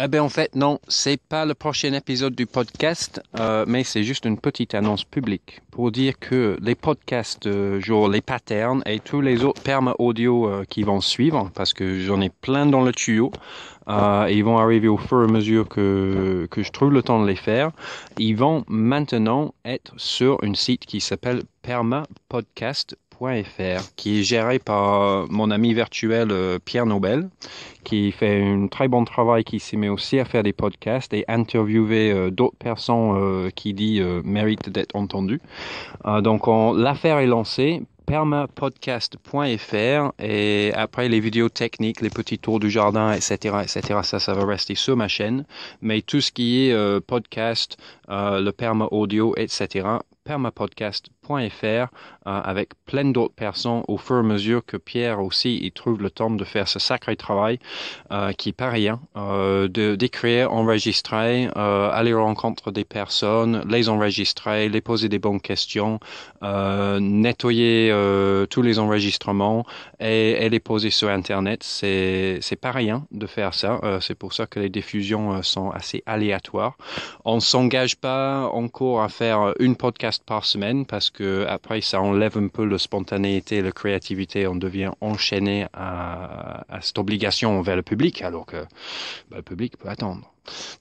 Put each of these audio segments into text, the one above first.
Eh ben en fait, non, c'est pas le prochain épisode du podcast, mais c'est juste une petite annonce publique pour dire que les podcasts, genre les patterns et tous les autres perma audio qui vont suivre, parce que j'en ai plein dans le tuyau, et ils vont arriver au fur et à mesure que je trouve le temps de les faire. Ils vont maintenant être sur une site qui s'appelle permapodcast.fr, qui est géré par mon ami virtuel Pierre Nobel, qui fait un très bon travail, qui s'y met aussi à faire des podcasts et interviewer d'autres personnes qui dit méritent d'être entendues. L'affaire est lancée, permapodcast.fr, et après les vidéos techniques, les petits tours du jardin, etc., etc., ça va rester sur ma chaîne. Mais tout ce qui est podcast, le perma audio, etc., permapodcast.fr, avec plein d'autres personnes au fur et à mesure que Pierre aussi il trouve le temps de faire ce sacré travail qui est pas rien, d'écrire, enregistrer, aller rencontrer des personnes, les enregistrer, les poser des bonnes questions, nettoyer tous les enregistrements et les poser sur Internet. C'est pas rien de faire ça. C'est pour ça que les diffusions sont assez aléatoires. On s'engage pas encore à faire une podcast par semaine parce que après ça enlève un peu la spontanéité, la créativité. On devient enchaîné à cette obligation envers le public, alors que le public peut attendre.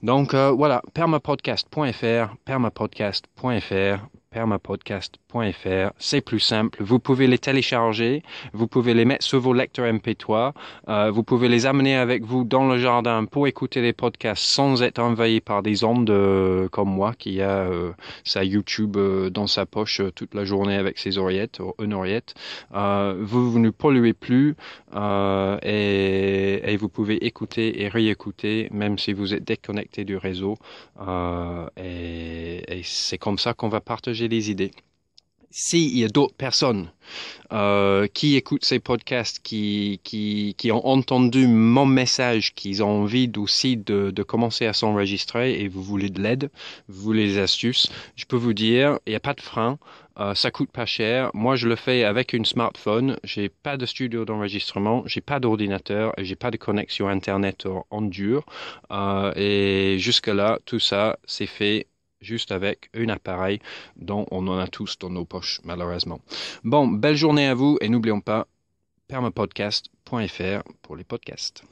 Voilà, permapodcast.fr, permapodcast.fr, permapodcast.fr, c'est plus simple. Vous pouvez les télécharger, vous pouvez les mettre sur vos lecteurs MP3, vous pouvez les amener avec vous dans le jardin pour écouter les podcasts sans être envahi par des ondes comme moi qui a sa YouTube dans sa poche toute la journée avec ses oreillettes, ou une oreillette. Vous ne polluez plus et vous pouvez écouter et réécouter même si vous êtes déconnecté du réseau. Et c'est comme ça qu'on va partager les idées. S'il y a d'autres personnes qui écoutent ces podcasts, qui ont entendu mon message, qui ont envie aussi de commencer à s'enregistrer et vous voulez de l'aide, vous voulez des astuces, je peux vous dire, il n'y a pas de frein. Ça coûte pas cher. Moi, je le fais avec une smartphone. J'ai pas de studio d'enregistrement, j'ai pas d'ordinateur et j'ai pas de connexion Internet en dur. Et jusque-là, tout ça, c'est fait juste avec un appareil dont on en a tous dans nos poches, malheureusement. Bon, belle journée à vous et n'oublions pas permapodcast.fr pour les podcasts.